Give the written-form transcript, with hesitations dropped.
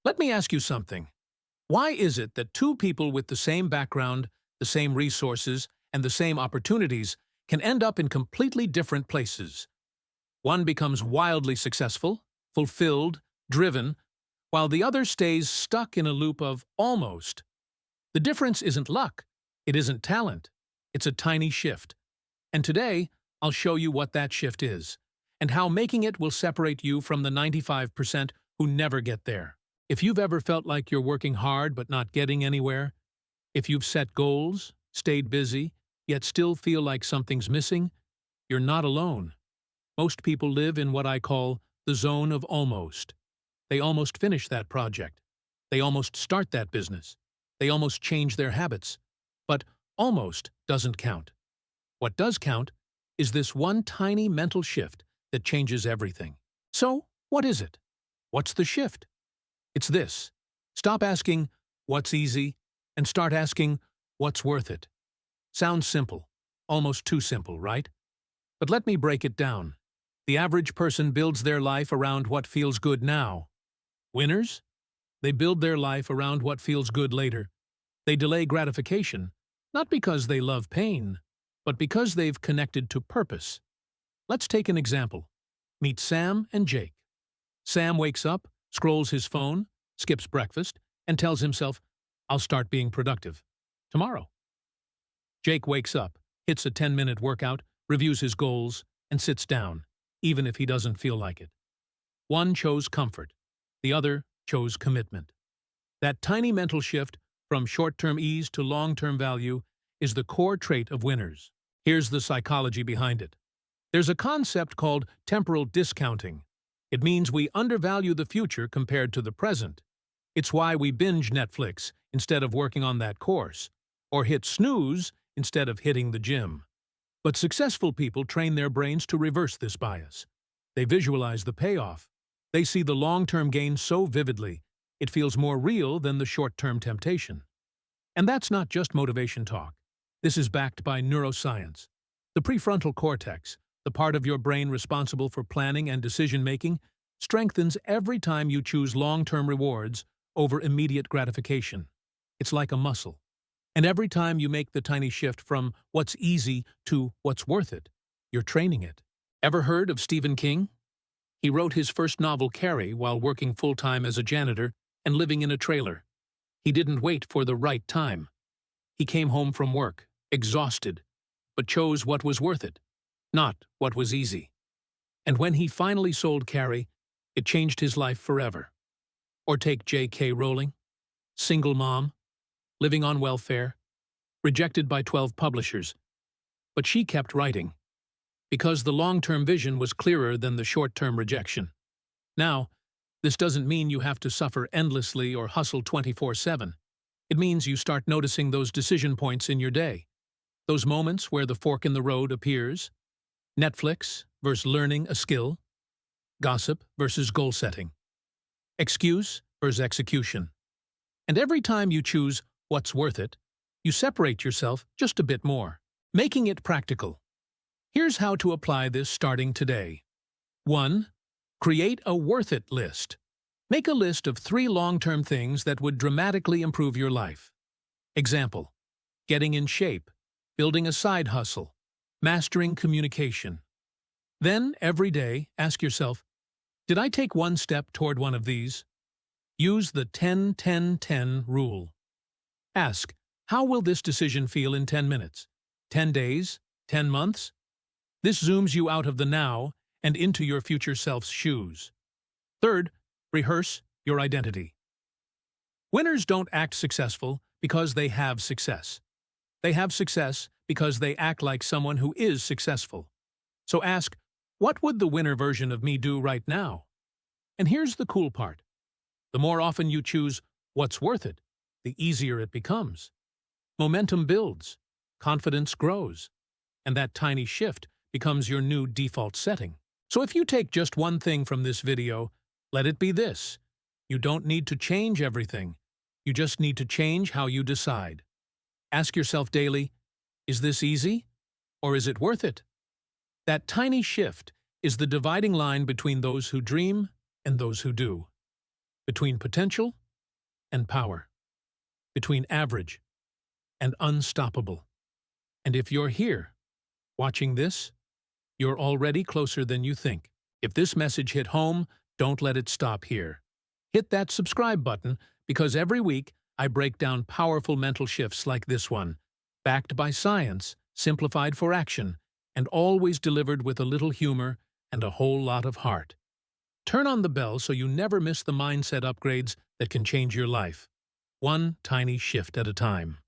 Let me ask you something. Why is it that two people with the same background, the same resources, and the same opportunities can end up in completely different places? One becomes wildly successful, fulfilled, driven, while the other stays stuck in a loop of almost. The difference isn't luck, it isn't talent, it's a tiny shift. And today, I'll show you what that shift is, and how making it will separate you from the 95% who never get there. If you've ever felt like you're working hard but not getting anywhere, if you've set goals, stayed busy, yet still feel like something's missing, you're not alone. Most people live in what I call the zone of almost. They almost finish that project. They almost start that business. They almost change their habits. But almost doesn't count. What does count is this one tiny mental shift that changes everything. So, what is it? What's the shift? It's this. Stop asking, what's easy, and start asking, what's worth it? Sounds simple. Almost too simple, right? But let me break it down. The average person builds their life around what feels good now. Winners? They build their life around what feels good later. They delay gratification, not because they love pain, but because they've connected to purpose. Let's take an example. Meet Sam and Jake. Sam wakes up, scrolls his phone, skips breakfast, and tells himself, I'll start being productive tomorrow. Jake wakes up, hits a 10-minute workout, reviews his goals, and sits down, even if he doesn't feel like it. One chose comfort. The other chose commitment. That tiny mental shift from short-term ease to long-term value is the core trait of winners. Here's the psychology behind it. There's a concept called temporal discounting. It means we undervalue the future compared to the present. It's why we binge Netflix instead of working on that course, or hit snooze instead of hitting the gym. But successful people train their brains to reverse this bias. They visualize the payoff. They see the long-term gain so vividly, it feels more real than the short-term temptation. And that's not just motivation talk. This is backed by neuroscience. The prefrontal cortex, the part of your brain responsible for planning and decision-making, strengthens every time you choose long-term rewards over immediate gratification. It's like a muscle. And every time you make the tiny shift from what's easy to what's worth it, you're training it. Ever heard of Stephen King? He wrote his first novel, Carrie, while working full-time as a janitor and living in a trailer. He didn't wait for the right time. He came home from work, exhausted, but chose what was worth it, not what was easy. And when he finally sold Carrie, it changed his life forever. Or take J.K. Rowling, single mom, living on welfare, rejected by 12 publishers. But she kept writing, because the long-term vision was clearer than the short-term rejection. Now, this doesn't mean you have to suffer endlessly or hustle 24/7. It means you start noticing those decision points in your day, those moments where the fork in the road appears. Netflix versus learning a skill, gossip versus goal setting, excuse versus execution. And every time you choose what's worth it, you separate yourself just a bit more, making it practical. Here's how to apply this starting today. 1. Create a worth it list. Make a list of 3 long-term things that would dramatically improve your life. Example: getting in shape, building a side hustle, mastering communication. Then, every day, ask yourself, did I take one step toward one of these? Use the 10-10-10 rule. Ask, how will this decision feel in 10 minutes? 10 days? 10 months? This zooms you out of the now and into your future self's shoes. Third, rehearse your identity. Winners don't act successful because they have success. They have success because they act like someone who is successful. So ask, what would the winner version of me do right now? And here's the cool part. The more often you choose what's worth it, the easier it becomes. Momentum builds, confidence grows, and that tiny shift becomes your new default setting. So if you take just one thing from this video, let it be this. You don't need to change everything. You just need to change how you decide. Ask yourself daily, is this easy? Or is it worth it? That tiny shift is the dividing line between those who dream and those who do. between potential and power, between average and unstoppable. And if you're here, watching this, you're already closer than you think. If this message hit home, don't let it stop here. Hit that subscribe button because every week I break down powerful mental shifts like this one, backed by science, simplified for action, and always delivered with a little humor and a whole lot of heart. Turn on the bell so you never miss the mindset upgrades that can change your life, one tiny shift at a time.